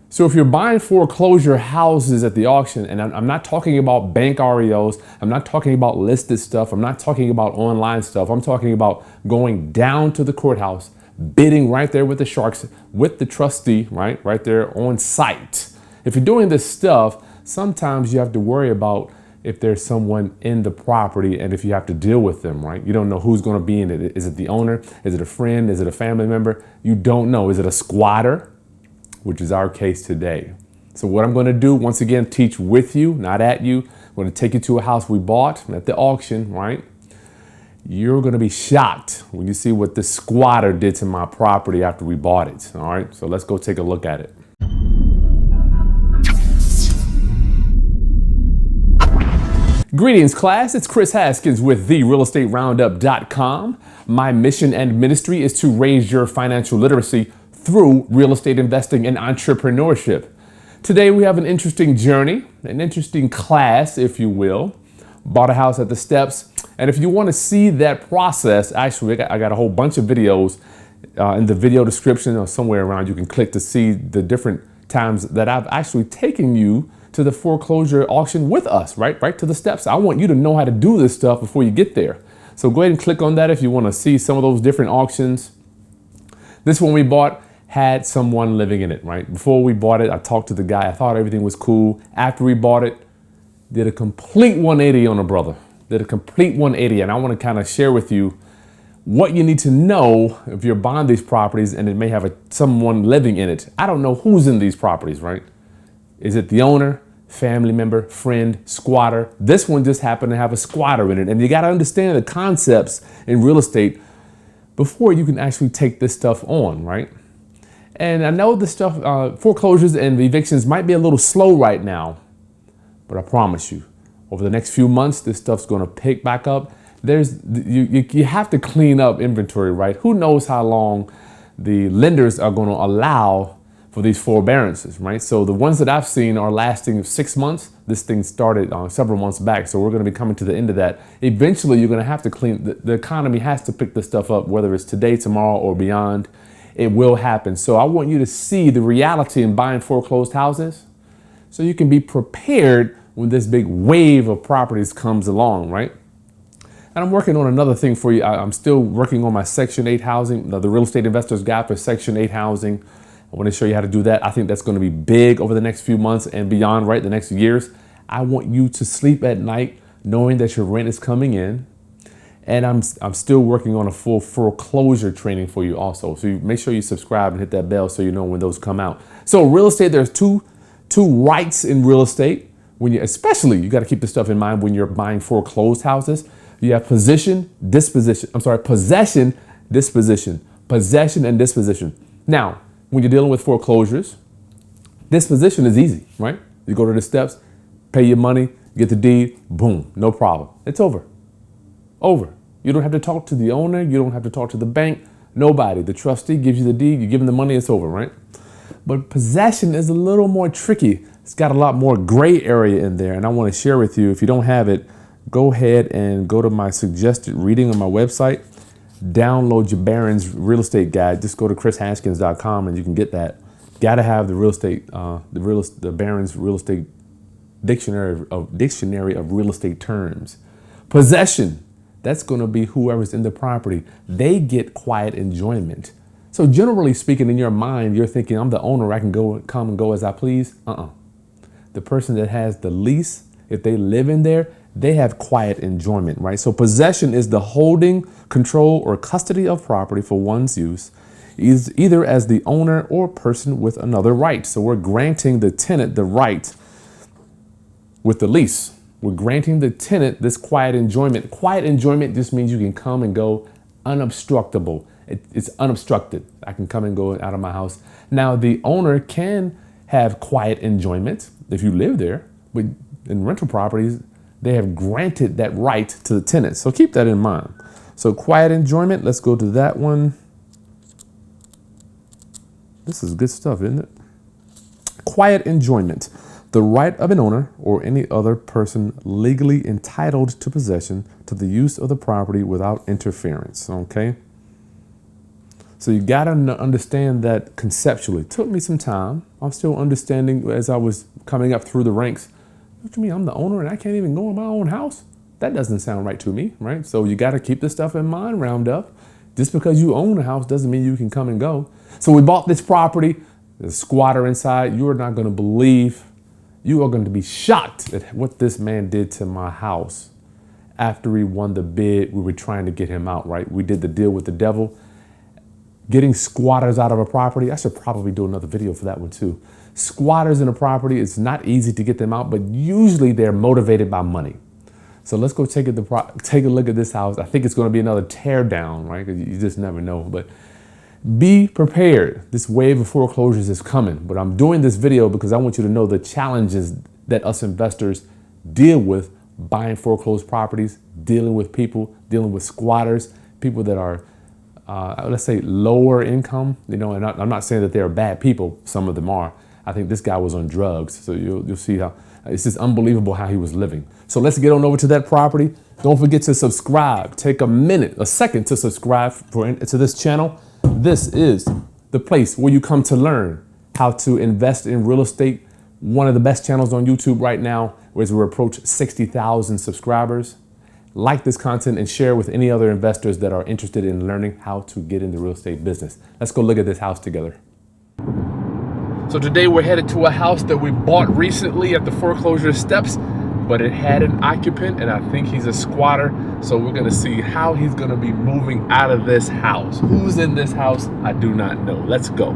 So if you're buying foreclosure houses at the auction, and I'm not talking about bank REOs, I'm not talking about listed stuff, I'm not talking about online stuff, I'm talking about going down to the courthouse, bidding right there with the sharks, with the trustee, right there on site. If you're doing this stuff, sometimes you have to worry about if there's someone in the property and if you have to deal with them, right? You don't know who's going to be in it. Is it the owner? Is it a friend? Is it a family member? You don't know. Is it a squatter? Which is our case today. So what I'm going to do, once again, teach with you, not at you. I'm going to take you to a house we bought at the auction, right? You're going to be shocked when you see what this squatter did to my property after we bought it. All right, so let's go take a look at it. Greetings, class. It's Chris Haskins with therealestateroundup.com. My mission and ministry is to raise your financial literacy through real estate investing and entrepreneurship. Today we have an interesting journey, an interesting class, if you will. Bought a house at the steps. And if you want to see that process, actually, I got a whole bunch of videos in the video description or somewhere around. You can click to see the different times that I've actually taken you to the foreclosure auction with us, right to the steps. I want you to know how to do this stuff before you get there. So go ahead and click on that if you want to see some of those different auctions. This one we bought had someone living in it, right? Before we bought it, I talked to the guy. I thought everything was cool. After we bought it, did a complete 180 on a brother. Did a complete 180. And I want to kind of share with you what you need to know if you're buying these properties and it may have someone living in it. I don't know who's in these properties, right? Is it the owner, family member, friend, squatter? This one just happened to have a squatter in it. And you got to understand the concepts in real estate before you can actually take this stuff on, right? And I know this stuff, foreclosures and evictions might be a little slow right now, but I promise you, over the next few months, this stuff's going to pick back up. You have to clean up inventory, right? Who knows how long the lenders are going to allow for these forbearances, right? So the ones that I've seen are lasting 6 months. This thing started several months back, so we're going to be coming to the end of that. Eventually, you're going to have to clean. The economy has to pick this stuff up, whether it's today, tomorrow, or beyond. It will happen. So I want you to see the reality in buying foreclosed houses so you can be prepared when this big wave of properties comes along, right? And I'm working on another thing for you. I'm still working on my Section 8 housing, the Real Estate Investor's Guide for Section 8 housing. I want to show you how to do that. I think that's going to be big over the next few months and beyond, right? The next years. I want you to sleep at night knowing that your rent is coming in. And I'm still working on a full foreclosure training for you also. So make sure you subscribe and hit that bell so you know when those come out. So real estate, there's two rights in real estate. Especially, you got to keep this stuff in mind when you're buying foreclosed houses. You have possession, and disposition. Now, when you're dealing with foreclosures, disposition is easy, right? You go to the steps, pay your money, get the deed, boom, no problem. It's over. Over. You don't have to talk to the owner. You don't have to talk to the bank. Nobody. The trustee gives you the deed. You give them the money. It's over, right? But possession is a little more tricky. It's got a lot more gray area in there. And I want to share with you, if you don't have it, go ahead and go to my suggested reading on my website. Download your Barron's real estate guide. Just go to krishaskins.com and you can get that. Got to have the real estate, the Barron's real estate dictionary of real estate terms. Possession. That's going to be whoever's in the property. They get quiet enjoyment. So generally speaking, in your mind, you're thinking, I'm the owner. I can come and go as I please. The person that has the lease, if they live in there, they have quiet enjoyment, right? So possession is the holding, control, or custody of property for one's use, either as the owner or person with another right. So we're granting the tenant the right with the lease. We're granting the tenant this quiet enjoyment. Quiet enjoyment just means you can come and go unobstructable. It's unobstructed. I can come and go out of my house. Now, the owner can have quiet enjoyment if you live there, but in rental properties, they have granted that right to the tenant. So keep that in mind. So quiet enjoyment, let's go to that one. This is good stuff, isn't it? Quiet enjoyment. The right of an owner or any other person legally entitled to possession to the use of the property without interference, okay? So you gotta understand that conceptually. It took me some time. I'm still understanding as I was coming up through the ranks. What do you mean I'm the owner and I can't even go in my own house? That doesn't sound right to me, right? So you gotta keep this stuff in mind, round up. Just because you own a house doesn't mean you can come and go. So we bought this property, there's a squatter inside. You are not gonna believe, you are going to be shocked at what this man did to my house. After he won the bid, we were trying to get him out, right? We did the deal with the devil. Getting squatters out of a property, I should probably do another video for that one too. Squatters in a property, it's not easy to get them out, but usually they're motivated by money. So let's go take a look at this house. I think it's going to be another tear down, right? Because you just never know. But be prepared. This wave of foreclosures is coming. But I'm doing this video because I want you to know the challenges that us investors deal with buying foreclosed properties, dealing with people, dealing with squatters, people that are, let's say, lower income. You know, and I'm not saying that they're bad people. Some of them are. I think this guy was on drugs. So you'll see how it's just unbelievable how he was living. So let's get on over to that property. Don't forget to subscribe. Take a second to subscribe to this channel. This is the place where you come to learn how to invest in real estate. One of the best channels on YouTube right now, as we approach 60,000 subscribers. Like this content and share with any other investors that are interested in learning how to get in the real estate business. Let's go look at this house together. So today we're headed to a house that we bought recently at the foreclosure steps, but it had an occupant and I think he's a squatter. So we're gonna see how he's gonna be moving out of this house. Who's in this house? I do not know. Let's go.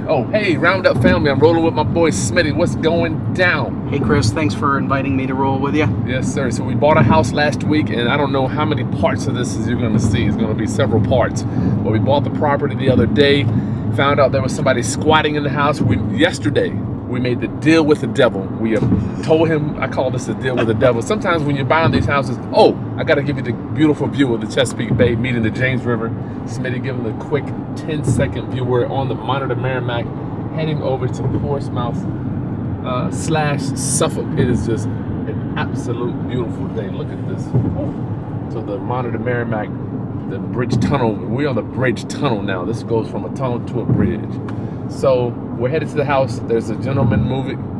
Oh, hey, Roundup family. I'm rolling with my boy Smitty. What's going down? Hey, Chris, thanks for inviting me to roll with you. Yes, sir. So we bought a house last week, and I don't know how many parts of this you're going to see. It's going to be several parts. But we bought the property the other day, found out there was somebody squatting in the house. Yesterday, we made the deal with the devil. We told him, I call this a deal with the devil. Sometimes when you're buying these houses, I got to give you the beautiful view of the Chesapeake Bay meeting the James River. Smitty, give him the quick 10-second view. We're on the Monitor Merrimack, heading over to Portsmouth / Suffolk. It is just an absolute beautiful day. Look at this. So the Monitor Merrimack, the bridge tunnel. We're on the bridge tunnel now. This goes from a tunnel to a bridge. So we're headed to the house. There's a gentleman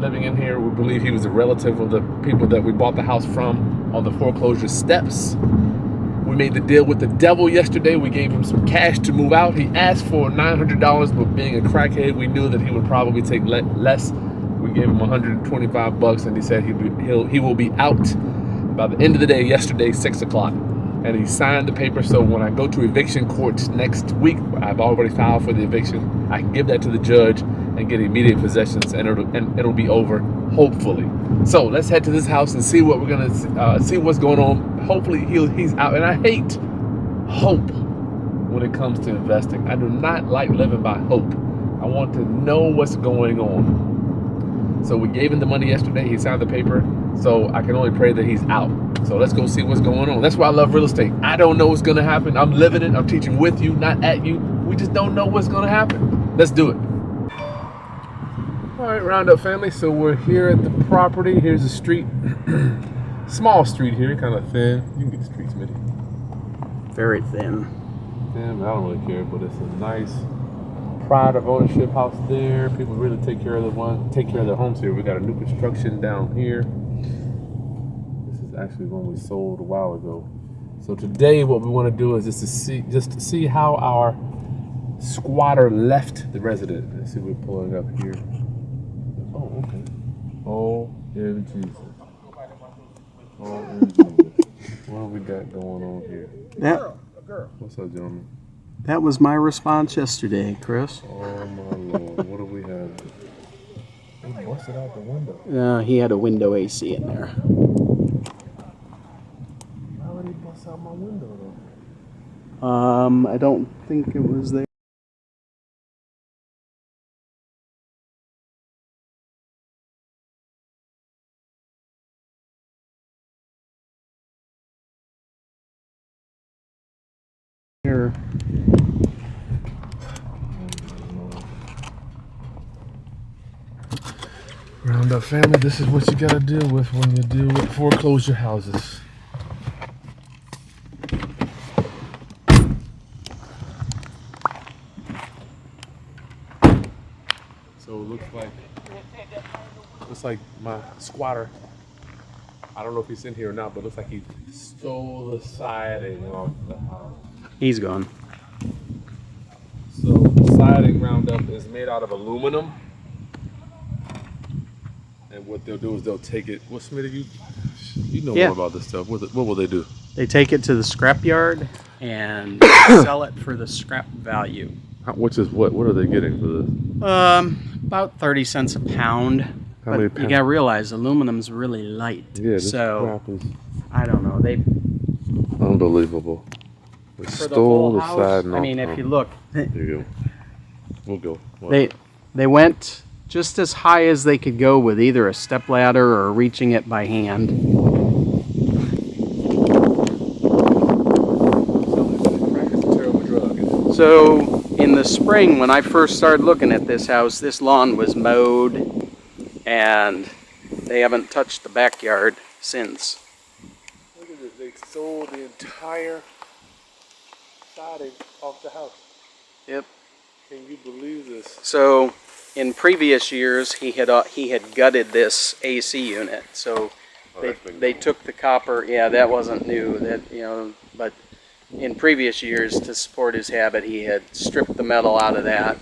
living in here. We believe he was a relative of the people that we bought the house from on the foreclosure steps. We made the deal with the devil yesterday. We gave him some cash to move out. He asked for $900, but being a crackhead, we knew that he would probably take less. We gave him $125, and he said he will be out by the end of the day yesterday, 6 o'clock. And he signed the paper, so when I go to eviction court next week, I've already filed for the eviction. I can give that to the judge and get immediate possessions, and it'll be over, hopefully. So let's head to this house and see what we're gonna see what's going on. Hopefully he's out. And I hate hope when it comes to investing. I do not like living by hope. I want to know what's going on. So we gave him the money yesterday. He signed the paper. So I can only pray that he's out. So let's go see what's going on. That's why I love real estate. I don't know what's gonna happen. I'm living it. I'm teaching with you, not at you. We just don't know what's gonna happen. Let's do it. All right, Roundup family. So we're here at the property. Here's the street. Small street here, kind of thin. You can get the street, Smitty. Very thin. Thin, I don't really care, but it's a nice pride of ownership house there. People really take care of their homes here. We got a new construction down here. This is actually one we sold a while ago. So today, what we want to do is just to see how our squatter left the residence. Let's see, we're pulling up here. Oh, okay. Oh, Jesus. Oh, Jesus. What have we got going on here? What's up, gentlemen? That was my response yesterday, Chris. Oh, my Lord. What do we have? He busted out the window. He had a window AC in there. Why would he bust out my window, though? I don't think it was there. Here. Roundup family, this is what you gotta deal with when you deal with foreclosure houses. Looks like my squatter. I don't know if he's in here or not, but looks like he stole the siding off the house. He's gone. So the siding roundup is made out of aluminum. And what they'll do is they'll take it. What, Smitty, you know more about this stuff. What will they do? They take it to the scrap yard and sell it for the scrap value. Which is what? What are they getting for this? About 30 cents a pound. How many You pounds? gotta realize aluminum's really light. Yeah, this so crap is I don't know. They unbelievable. They for the stole whole the house. siding I off mean, the if house. you look, There you go. We'll go. What? they went just as high as they could go with either a step ladder or reaching it by hand. Crack is a terrible drug, isn't it? So in the spring, when I first started looking at this house, this lawn was mowed, and they haven't touched the backyard since. Look at this. They sold the entire siding off the house. Yep. Can you believe this? So in previous years, he had gutted this AC unit. So they took the copper. Yeah, that wasn't new. But in previous years, to support his habit, he had stripped the metal out of that.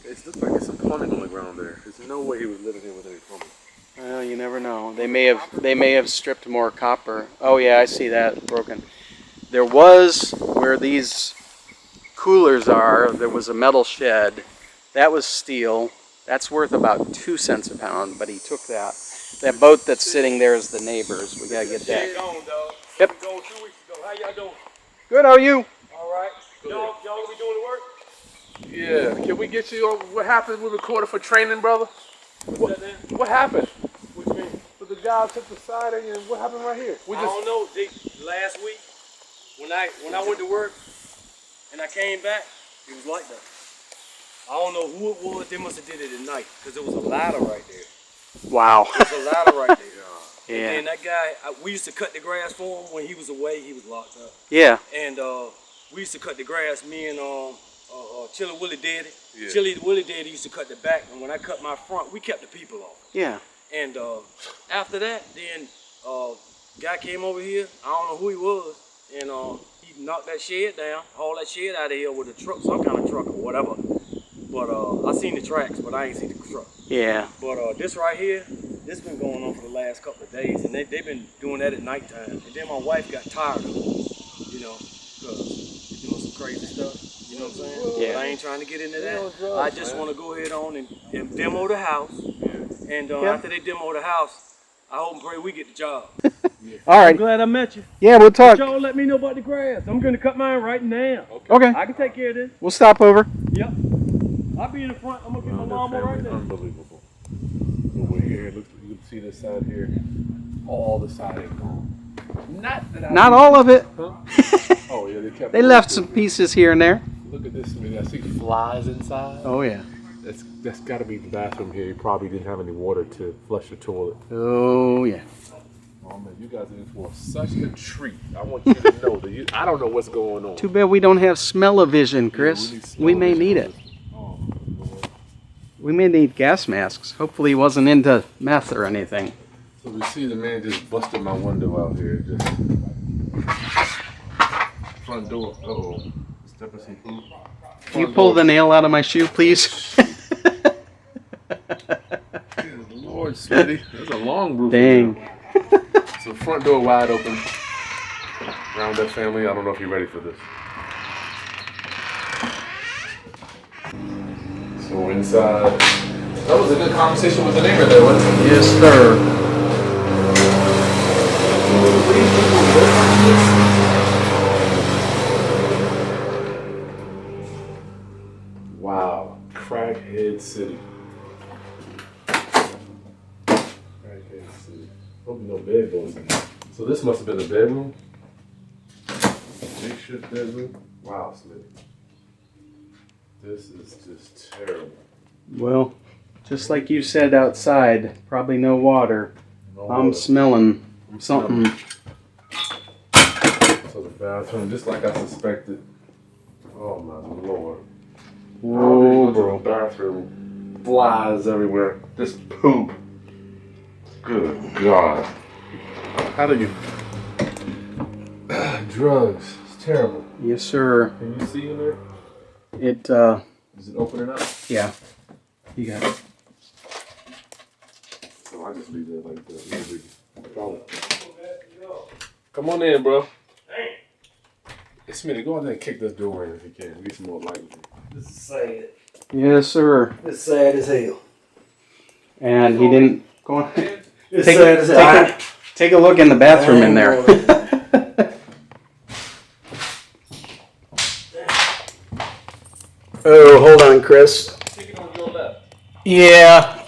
It looks like there's some plumbing on the ground there. There's no way he was living here with any plumbing. Well, you never know. They may have stripped more copper. Oh yeah, I see that broken. There was where these coolers are. There was a metal shed. That was steel. That's worth about 2 cents a pound. But he took that. That boat that's sitting there is the neighbor's. We gotta get that. Yep. We going 2 weeks ago. How y'all doing? Good. How are you? All right. Y'all gonna be doing the work? Yeah. Can we get you on what happened? We recorded for training, brother. What happened? What you mean? But the guy took the siding, and what happened right here? I don't know. Last week, when I went to work and I came back, it was like that. I don't know who it was. They must have did it at night because there was a ladder right there. Wow. There was a ladder right there. Yeah. And that guy, we used to cut the grass for him when he was away. He was locked up. Yeah. And we used to cut the grass. Me and Chili Willie Daddy. Yeah. Chili Willie Daddy used to cut the back, and when I cut my front, we kept the people off. Yeah. And after that, then guy came over here. I don't know who he was, and he knocked that shed down, hauled that shed out of here with a truck, some kind of truck or whatever. But I seen the tracks, but I ain't seen the truck. Yeah. But this right here, this been going on for the last couple of days, and they've been doing that at nighttime. And then my wife got tired of it, because they're doing some crazy stuff. You know what I'm saying? Yeah. But I ain't trying to get into that. I just want to go ahead on and demo the house. And after they demo the house, I hope and pray we get the job. All right. I'm glad I met you. Yeah, we'll talk. Y'all let me know about the grass. I'm going to cut mine right now. Okay. I can take care of this. We'll stop over. Yep. I'll be in the front. I'm going to get my lawnmower right there. Unbelievable. Over here, look, you can see this side here. All the siding gone. Not all of it. Huh? Oh yeah, they kept. They left some pieces here and there. Look at this, man. I see flies inside. Oh yeah. That's got to be the bathroom here. You probably didn't have any water to flush the toilet. Oh yeah. Oh man, you guys are in for such a treat. I want you to know that I don't know what's going on. Too bad we don't have smell-o-vision, Chris. Yeah, We may need it. Oh, Lord. We may need gas masks. Hopefully he wasn't into meth or anything. So we see the man just busted my window out here. Just front door. Uh-oh. Stepping some poop. Can you pull the nail out of my shoe, please? Good Lord, Smitty. There's a long roof. Dang. So front door wide open. Roundup family, I don't know if you're ready for this. So inside. That was a good conversation with the neighbor there, wasn't it? Yes, sir. Wow, Crackhead City. Crackhead City. Hope no bed goes in there. So this must have been a bedroom. Makeshift bedroom. Wow, Smitty. This is just terrible. Well, just like you said outside, probably no water. No I'm water. smelling something. So the bathroom, just like I suspected. Oh my Lord. Whoa, To bro. the bathroom flies everywhere. This poop. Good God. How do you... Drugs. It's terrible. Yes, sir. Can you see in there? It, Is it opening up? yeah. You got it. So I just leave it like that. Come on in, bro. It's me. Go out there and kick this door in if you can. Get some more light. This is sad. Yes, sir. It's sad as hell. And he didn't go on. It's sad as hell. Take a look in the bathroom in there. Oh, hold on, Chris. Take it on your left. Yeah.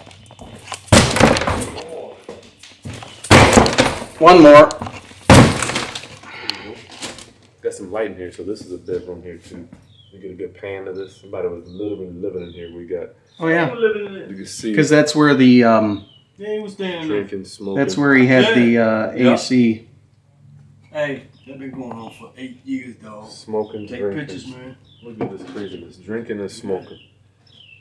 One more. Got some light in here, so this is a bedroom here too. You get a good pan of this. Somebody was literally living in here. We got. Oh yeah. You can see. Because that's where the Yeah, he was standing there. drinking, smoking. that's where he had the AC. Hey, that been going on for 8 years, dog. Smoking, Take drinking. pictures, man. Look at this craziness. Drinking and smoking.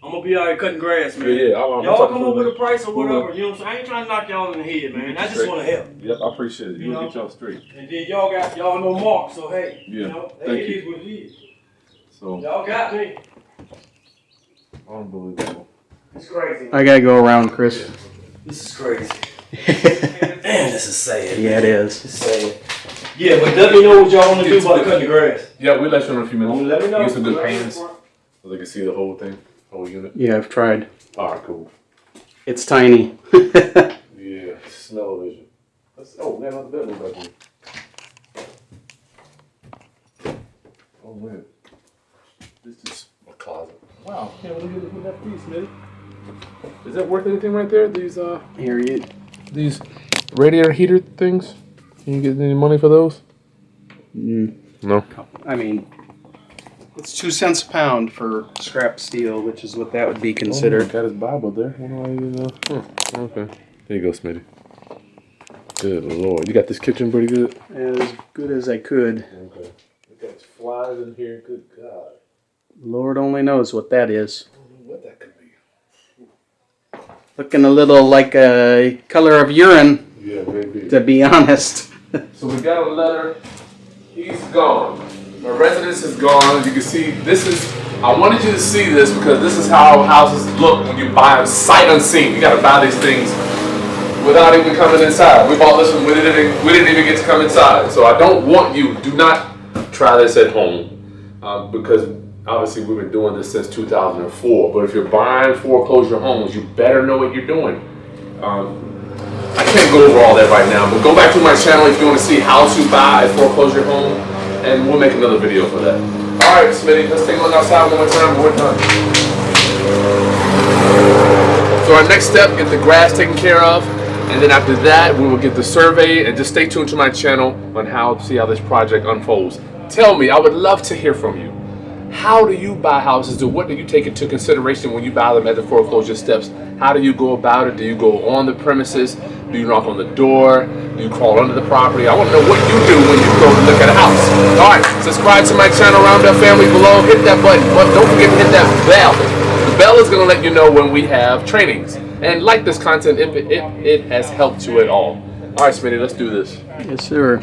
I'm gonna be out here cutting grass, man. Yeah. Y'all talking come up to with a them. price or whatever. You know what I'm saying? I ain't trying to knock y'all in the head, man. I just want to help. Yep, I appreciate it. You You know? get y'all straight. And then y'all know Mark, so hey, Yeah. you know, Thank hey, it you. is what it is. So Y'all got me. unbelievable. It's crazy. I gotta go around, Chris. This is crazy. Man, this is sad. Yeah, it is. It's sad. Yeah, but let me know what y'all want to do about cutting the grass. Yeah, we'll let you know in a few minutes. Let me know. Get some good pans so they can see the whole thing, whole unit. Yeah, I've tried. All right, cool. It's tiny. Yeah, smell-o-vision. Oh man, another bedroom back here. Oh man, this is a closet. Wow, can't really get with that piece, man. Is that worth anything right there? Here you. These radiator heater things. Can you get any money for those? No. I mean, it's 2 cents a pound for scrap steel, which is what that would be considered. Got his Bible there. What do I even know? Okay. There you go, Smitty. Good Lord. You got this kitchen pretty good? As good as I could. Okay. We got flies in here. Good God. Lord only knows what that is. I don't know what that could be. Looking a little like a color of urine, Yeah, maybe. to be honest. So we got a letter. He's gone. My residence is gone. As you can see, this is, I wanted you to see this because this is how houses look when you buy them sight unseen. You gotta buy these things without even coming inside. We bought this one, we didn't even get to come inside. So I don't want you, do not try this at home because obviously we've been doing this since 2004. But if you're buying foreclosure homes, you better know what you're doing. I can't go over all that right now, but go back to my channel if you want to see how to buy a foreclosure home, and we'll make another video for that. All right, Smitty, let's take a look outside one more time and we're done. So our next step, get the grass taken care of, and then after that, we will get the survey, and just stay tuned to my channel on how to see how this project unfolds. Tell me, I would love to hear from you. How do you buy houses, or what do you take into consideration when you buy them at the foreclosure steps? How do you go about it? Do you go on the premises? Do you knock on the door? Do you crawl under the property? I want to know what you do when you go to look at a house. All right, subscribe to my channel, Roundup Family below. Hit that button, but don't forget to hit that bell. The bell is going to let you know when we have trainings. And like this content if it has helped you at all. All right, Smitty, let's do this. Yes, sir.